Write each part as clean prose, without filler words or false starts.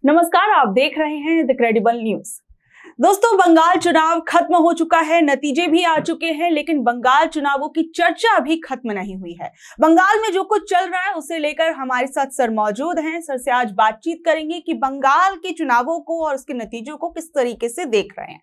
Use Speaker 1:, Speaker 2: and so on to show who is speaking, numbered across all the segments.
Speaker 1: नमस्कार, आप देख रहे हैं द क्रेडिबल न्यूज। दोस्तों, बंगाल चुनाव खत्म हो चुका है, नतीजे भी आ चुके हैं, लेकिन बंगाल चुनावों की चर्चा अभी खत्म नहीं हुई है। बंगाल में जो कुछ चल रहा है उसे लेकर हमारे साथ सर मौजूद हैं। सर से आज बातचीत करेंगे कि बंगाल के चुनावों को और उसके नतीजों को किस तरीके से देख रहे हैं।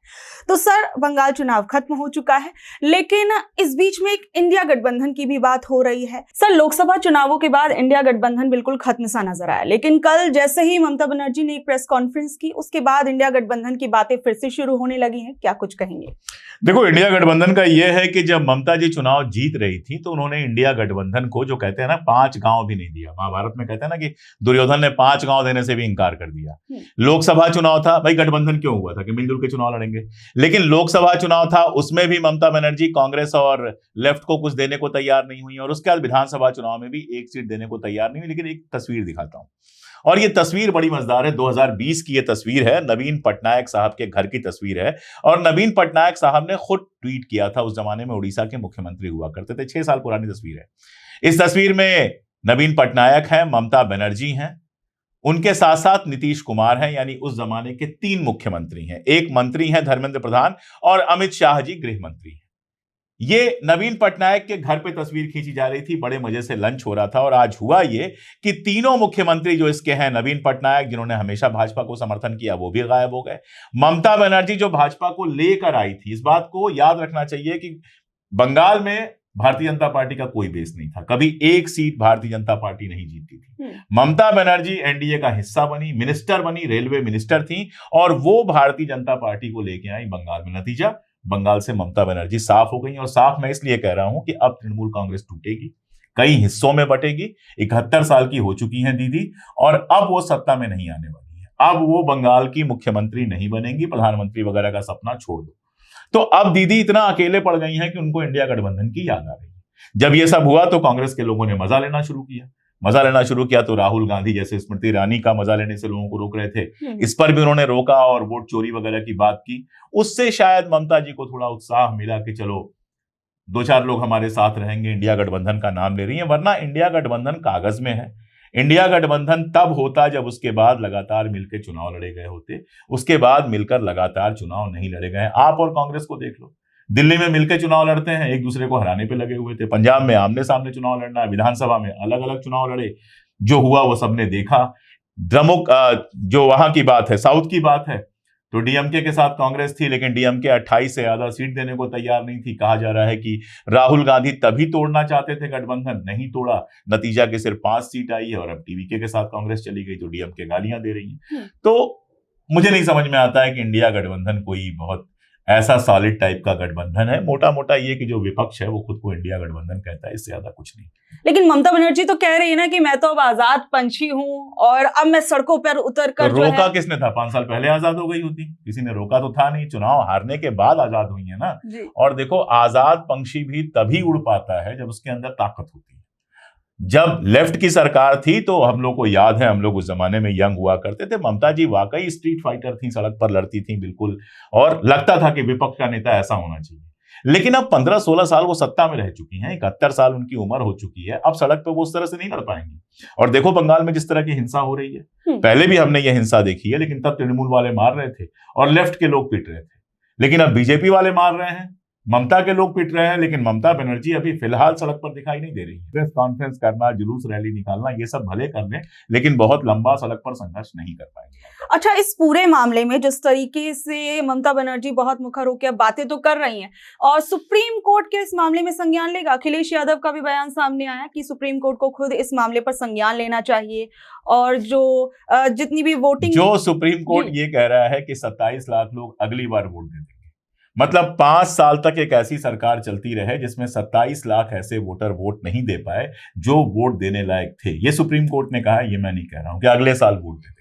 Speaker 1: तो सर, बंगाल चुनाव खत्म हो चुका है, लेकिन इस बीच में एक इंडिया गठबंधन की भी बात हो रही है। सर, लोकसभा चुनावों के बाद इंडिया गठबंधन बिल्कुल खत्म सा नजर आया, लेकिन कल जैसे ही ममता बनर्जी ने एक प्रेस कॉन्फ्रेंस की, उसके बाद इंडिया गठबंधन की बातें फिर से शुरू होने लगी हैं। क्या कुछ कहेंगे?
Speaker 2: देखो, इंडिया गठबंधन का यह है कि जब ममता जी चुनाव जीत रही थी तो उन्होंने इंडिया गठबंधन को, जो कहते हैं ना, 5 गांव भी नहीं दिया। महाभारत में कहते हैं ना कि दुर्योधन ने 5 गांव देने से भी इंकार कर दिया। लोकसभा चुनाव था, भाई गठबंधन क्यों हुआ था कि मिलजुल के चुनाव लड़ेंगे, लेकिन लोकसभा चुनाव था, उसमें भी ममता बनर्जी कांग्रेस और लेफ्ट को कुछ देने को तैयार नहीं हुई, और उसके बाद विधानसभा चुनाव में भी एक सीट देने को तैयार नहीं हुई। लेकिन एक तस्वीर दिखाता हूं, और ये तस्वीर बड़ी मजेदार है। 2020 की ये तस्वीर है, नवीन पटनायक साहब के घर की तस्वीर है, और नवीन पटनायक साहब ने खुद ट्वीट किया था। उस जमाने में उड़ीसा के मुख्यमंत्री हुआ करते थे, 6 साल पुरानी तस्वीर है। इस तस्वीर में नवीन पटनायक हैं, ममता बनर्जी हैं, उनके साथ साथ नीतीश कुमार हैं, यानी उस जमाने के 3 मुख्यमंत्री हैं। एक मंत्री हैं धर्मेंद्र प्रधान, और अमित शाह जी गृह मंत्री हैं। ये नवीन पटनायक के घर पे तस्वीर खींची जा रही थी, बड़े मजे से लंच हो रहा था, और आज हुआ ये कि तीनों मुख्यमंत्री जो इसके हैं, नवीन पटनायक जिन्होंने हमेशा भाजपा को समर्थन किया, वो भी गायब हो गए। ममता बनर्जी जो भाजपा को लेकर आई थी, इस बात को याद रखना चाहिए कि बंगाल में भारतीय जनता पार्टी का कोई बेस नहीं था, कभी एक सीट भारतीय जनता पार्टी नहीं जीती थी। ममता बनर्जी एनडीए का हिस्सा बनी, मिनिस्टर बनी, रेलवे मिनिस्टर थी, और वो भारतीय जनता पार्टी को लेके आई बंगाल में। नतीजा, बंगाल से ममता बनर्जी साफ हो गई। और साफ मैं इसलिए कह रहा हूं कि अब तृणमूल कांग्रेस टूटेगी, कई हिस्सों में बटेगी। 71 साल की हो चुकी हैं दीदी, और अब वो सत्ता में नहीं आने वाली है। अब वो बंगाल की मुख्यमंत्री नहीं बनेंगी, प्रधानमंत्री वगैरह का सपना छोड़ दो। तो अब दीदी इतना अकेले पड़ गई हैं कि उनको इंडिया गठबंधन की याद आ रही है। जब ये सब हुआ तो कांग्रेस के लोगों ने मजा लेना शुरू किया तो राहुल गांधी जैसे स्मृति ईरानी का मजा लेने से लोगों को रोक रहे थे, इस पर भी उन्होंने रोका और वोट चोरी वगैरह की बात की। उससे शायद ममता जी को थोड़ा उत्साह मिला कि चलो 2-4 लोग हमारे साथ रहेंगे, इंडिया गठबंधन का नाम ले रही है। वरना इंडिया गठबंधन कागज में है। इंडिया गठबंधन तब होता जब उसके बाद लगातार मिलकर चुनाव लड़े गए होते, उसके बाद मिलकर लगातार चुनाव नहीं लड़े गए। आप और कांग्रेस को देख लो, दिल्ली में मिलकर चुनाव लड़ते हैं, एक दूसरे को हराने पे लगे हुए थे। पंजाब में आमने सामने चुनाव लड़ना, विधानसभा में अलग अलग चुनाव लड़े, जो हुआ वो सबने देखा। द्रमुक जो वहां की बात है, साउथ की बात है, तो डीएमके के साथ कांग्रेस थी, लेकिन डीएमके 28 से ज्यादा सीट देने को तैयार नहीं थी। कहा जा रहा है कि राहुल गांधी तभी तोड़ना चाहते थे गठबंधन, नहीं तोड़ा। नतीजा के सिर्फ 5 सीट आई है, और अब टीवीके के साथ कांग्रेस चली गई, तो डीएमके गालियां दे रही है। तो मुझे नहीं समझ में आता है कि इंडिया गठबंधन कोई बहुत ऐसा सॉलिड टाइप का गठबंधन है। मोटा मोटा ये कि जो विपक्ष है वो खुद को इंडिया गठबंधन कहता है, इससे ज्यादा कुछ नहीं।
Speaker 1: लेकिन ममता बनर्जी तो कह रही है ना कि मैं तो अब आजाद पंछी हूं, और अब मैं सड़कों पर उतर कर
Speaker 2: तो रोका किसने था? 5 साल पहले आजाद हो गई होती, किसी ने रोका तो था नहीं। चुनाव हारने के बाद आजाद हुई है ना। और देखो, आजाद पंछी भी तभी उड़ पाता है जब उसके अंदर ताकत होती है। जब लेफ्ट की सरकार थी तो हम लोग को याद है, हम लोग उस जमाने में यंग हुआ करते थे, ममता जी वाकई स्ट्रीट फाइटर थी, सड़क पर लड़ती थी बिल्कुल, और लगता था कि विपक्ष का नेता ऐसा होना चाहिए। लेकिन अब 15-16 साल वो सत्ता में रह चुकी हैं, 71 साल उनकी उम्र हो चुकी है, अब सड़क पर वो उस तरह से नहीं लड़ पाएंगी। और देखो बंगाल में जिस तरह की हिंसा हो रही है, पहले भी हमने ये हिंसा देखी है, लेकिन तब तृणमूल वाले मार रहे थे और लेफ्ट के लोग पीट रहे थे। लेकिन अब बीजेपी वाले मार रहे हैं, ममता के लोग पिट रहे हैं, लेकिन ममता बनर्जी अभी फिलहाल सड़क पर दिखाई नहीं दे रही है। प्रेस कॉन्फ्रेंस करना, जुलूस रैली निकालना, ये सब भले कर लें, लेकिन बहुत लंबा सड़क पर संघर्ष नहीं कर पाएंगे।
Speaker 1: अच्छा, इस पूरे मामले में जिस तरीके से ममता बनर्जी बहुत मुखर होकर बातें तो कर रही हैं, और सुप्रीम कोर्ट के इस मामले में संज्ञान लेगा? अखिलेश यादव का भी बयान सामने आया कि सुप्रीम कोर्ट को खुद इस मामले पर संज्ञान लेना चाहिए, और जो जितनी भी वोटिंग,
Speaker 2: जो सुप्रीम कोर्ट ये कह रहा है कि 27 लाख लोग अगली बार वोट दे देंगे, मतलब 5 साल तक एक ऐसी सरकार चलती रहे जिसमें 27 लाख ऐसे वोटर वोट नहीं दे पाए जो वोट देने लायक थे। ये सुप्रीम कोर्ट ने कहा है, ये मैं नहीं कह रहा हूं कि अगले साल वोट दे देंगे।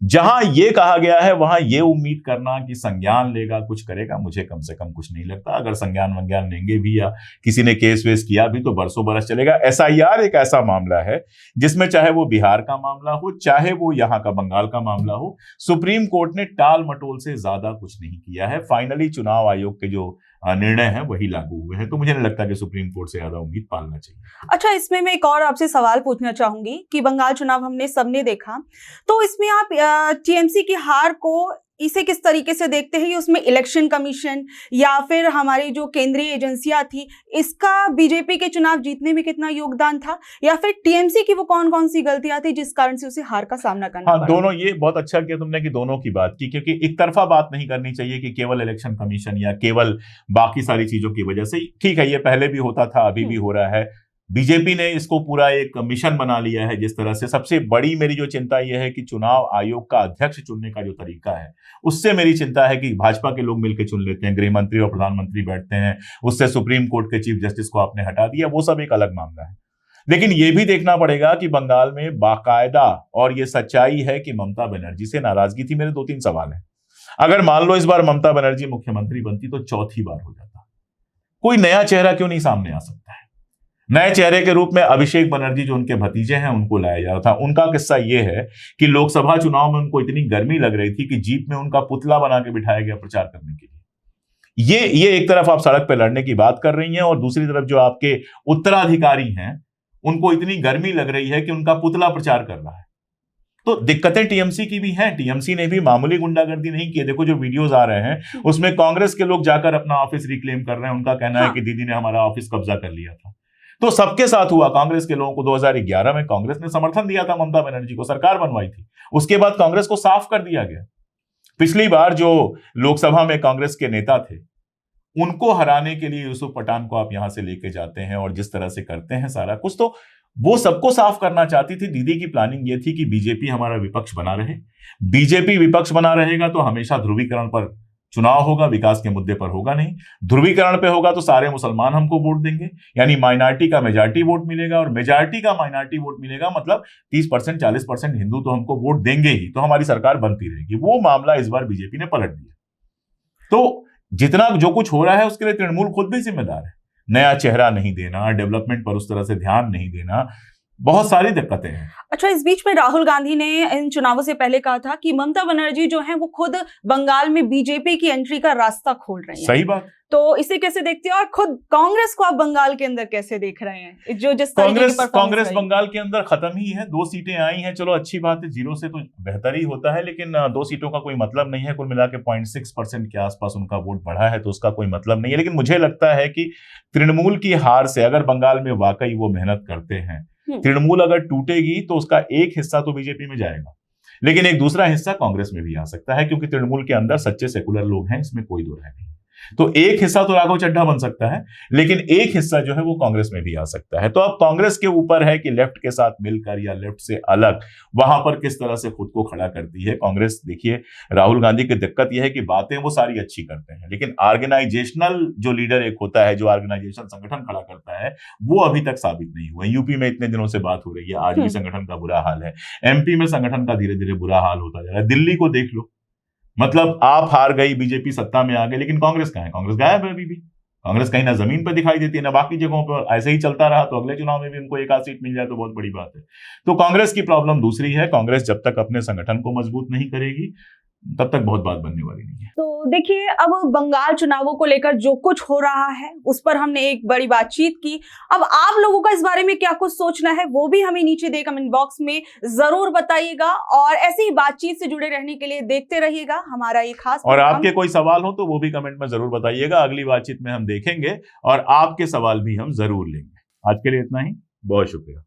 Speaker 2: जहां ये कहा गया है वहां ये उम्मीद करना कि संज्ञान लेगा, कुछ करेगा, मुझे कम से कम कुछ नहीं लगता। अगर संज्ञान वंज्ञान लेंगे भी या किसी ने केस वेस किया भी तो बरसों बरस चलेगा। एसआईआर एक ऐसा मामला है जिसमें चाहे वो बिहार का मामला हो, चाहे वो यहां का बंगाल का मामला हो, सुप्रीम कोर्ट ने टाल मटोल से ज्यादा कुछ नहीं किया है। फाइनली चुनाव आयोग के जो निर्णय है वही लागू हुए हैं। तो मुझे नहीं लगता कि सुप्रीम कोर्ट से ज्यादा उम्मीद पालना चाहिए।
Speaker 1: अच्छा, इसमें मैं एक और आपसे सवाल पूछना चाहूंगी कि बंगाल चुनाव हमने सबने देखा, तो इसमें आप टीएमसी की हार को इसे किस तरीके से देखते हैं? उसमें इलेक्शन कमीशन या फिर हमारी जो केंद्रीय एजेंसियां थी, इसका बीजेपी के चुनाव जीतने में कितना योगदान था, या फिर टीएमसी की वो कौन कौन सी गलतियां थी जिस कारण से उसे हार का सामना करना पड़ा?
Speaker 2: दोनों, ये बहुत अच्छा किया तुमने कि दोनों की बात की, क्योंकि एक तरफा बात नहीं करनी चाहिए कि केवल इलेक्शन कमीशन या केवल बाकी सारी चीजों की वजह से। ठीक है, ये पहले भी होता था, अभी भी हो रहा है। बीजेपी ने इसको पूरा एक मिशन बना लिया है जिस तरह से। सबसे बड़ी मेरी जो चिंता यह है कि चुनाव आयोग का अध्यक्ष चुनने का जो तरीका है, उससे मेरी चिंता है कि भाजपा के लोग मिलकर चुन लेते हैं, गृह मंत्री और प्रधानमंत्री बैठते हैं, उससे सुप्रीम कोर्ट के चीफ जस्टिस को आपने हटा दिया, वो सब एक अलग मामला है। लेकिन यह भी देखना पड़ेगा कि बंगाल में बाकायदा, और ये सच्चाई है कि ममता बनर्जी से नाराजगी थी। मेरे 2-3 सवाल हैं। अगर मान लो इस बार ममता बनर्जी मुख्यमंत्री बनती तो चौथी बार हो जाता, कोई नया चेहरा क्यों नहीं सामने आ सकता है? नए चेहरे के रूप में अभिषेक बनर्जी जो उनके भतीजे हैं उनको लाया जा रहा था। उनका किस्सा यह है कि लोकसभा चुनाव में उनको इतनी गर्मी लग रही थी कि जीप में उनका पुतला बना के बिठाया गया प्रचार करने के लिए। ये एक तरफ आप सड़क पर लड़ने की बात कर रही हैं, और दूसरी तरफ जो आपके उत्तराधिकारी हैं उनको इतनी गर्मी लग रही है कि उनका पुतला प्रचार कर रहा है। तो दिक्कतें टीएमसी की भी हैं। टीएमसी ने भी मामूली गुंडागर्दी नहीं की। देखो जो वीडियोस आ रहे हैं उसमें कांग्रेस के लोग जाकर अपना ऑफिस रिक्लेम कर रहे हैं। उनका कहना है कि दीदी ने हमारा ऑफिस कब्जा कर लिया था। तो सबके साथ हुआ। कांग्रेस के लोगों को 2011 में कांग्रेस ने समर्थन दिया था ममता बनर्जी को, सरकार बनवाई थी। उसके बाद कांग्रेस को साफ कर दिया गया। पिछली बार जो लोकसभा में कांग्रेस के नेता थे उनको हराने के लिए यूसुफ पठान को आप यहां से लेके जाते हैं और जिस तरह से करते हैं सारा कुछ, तो वो सबको साफ करना चाहती थी। दीदी की प्लानिंग ये थी कि बीजेपी हमारा विपक्ष बना रहे। बीजेपी विपक्ष बना रहेगा तो हमेशा ध्रुवीकरण पर चुनाव होगा, विकास के मुद्दे पर होगा नहीं। ध्रुवीकरण पे होगा तो सारे मुसलमान हमको वोट देंगे, यानी माइनॉरिटी का मेजॉरिटी वोट मिलेगा, और मेजॉरिटी का माइनॉरिटी वोट मिलेगा मतलब 30% 40% हिंदू तो हमको वोट देंगे ही, तो हमारी सरकार बनती रहेगी। वो मामला इस बार बीजेपी ने पलट दिया। तो जितना जो कुछ हो रहा है उसके लिए तृणमूल खुद भी जिम्मेदार है। नया चेहरा नहीं देना, डेवलपमेंट पर उस तरह से ध्यान नहीं देना, बहुत सारी दिक्कतें हैं।
Speaker 1: अच्छा, इस बीच में राहुल गांधी ने इन चुनावों से पहले कहा था कि ममता बनर्जी जो है वो खुद बंगाल में बीजेपी की एंट्री का रास्ता खोल रही हैं।
Speaker 2: सही बात।
Speaker 1: तो इसे कैसे देखते हो, और खुद कांग्रेस को आप बंगाल के अंदर कैसे देख रहे हैं? जो जिस
Speaker 2: कांग्रेस बंगाल के अंदर खत्म ही है। 2 सीटें आई हैं, चलो अच्छी बात है, 0 से तो बेहतर ही होता है, लेकिन 2 सीटों का कोई मतलब नहीं है। कुल मिला के 0.6% के आसपास उनका वोट बढ़ा है, तो उसका कोई मतलब नहीं है। लेकिन मुझे लगता है कि तृणमूल की हार से, अगर बंगाल में वाकई वो मेहनत करते हैं, तृणमूल अगर टूटेगी तो उसका एक हिस्सा तो बीजेपी में जाएगा, लेकिन एक दूसरा हिस्सा कांग्रेस में भी आ सकता है, क्योंकि तृणमूल के अंदर सच्चे सेकुलर लोग हैं, इसमें कोई दो राय नहीं। तो एक हिस्सा तो राघव चड्ढा बन सकता है, लेकिन एक हिस्सा जो है वो कांग्रेस में भी आ सकता है। तो अब कांग्रेस के ऊपर है कि लेफ्ट के साथ मिलकर या लेफ्ट से अलग वहां पर किस तरह से खुद को खड़ा करती है कांग्रेस। देखिए, राहुल गांधी की दिक्कत यह है कि बातें वो सारी अच्छी करते हैं, लेकिन ऑर्गेनाइजेशनल जो लीडर एक होता है, जो ऑर्गेनाइजेशन संगठन खड़ा करता है, वो अभी तक साबित नहीं हुआ। यूपी में इतने दिनों से बात हो रही है, आज भी संगठन का बुरा हाल है। एमपी में संगठन का धीरे धीरे बुरा हाल होता जा रहा है। दिल्ली को देख लो, मतलब आप हार गई, बीजेपी सत्ता में आ गई, लेकिन कांग्रेस कहां है? कांग्रेस गायब है अभी भी। कांग्रेस कहीं ना जमीन पर दिखाई देती है ना बाकी जगहों पर। ऐसे ही चलता रहा तो अगले चुनाव में भी उनको 1 आध सीट मिल जाए तो बहुत बड़ी बात है। तो कांग्रेस की प्रॉब्लम दूसरी है। कांग्रेस जब तक अपने संगठन को मजबूत नहीं करेगी तब तक बहुत बात बनने वाली नहीं है।
Speaker 1: तो देखिए, अब बंगाल चुनावों को लेकर जो कुछ हो रहा है उस पर हमने एक बड़ी बातचीत की। अब आप लोगों का इस बारे में क्या कुछ सोचना है वो भी हमें नीचे दे कमेंट बॉक्स में जरूर बताइएगा, और ऐसी ही बातचीत से जुड़े रहने के लिए देखते रहिएगा हमारा ये खास।
Speaker 2: और आपके कोई सवाल हो तो वो भी कमेंट में जरूर बताइएगा। अगली बातचीत में हम देखेंगे और आपके सवाल भी हम जरूर लेंगे। आज के लिए इतना ही, बहुत शुक्रिया।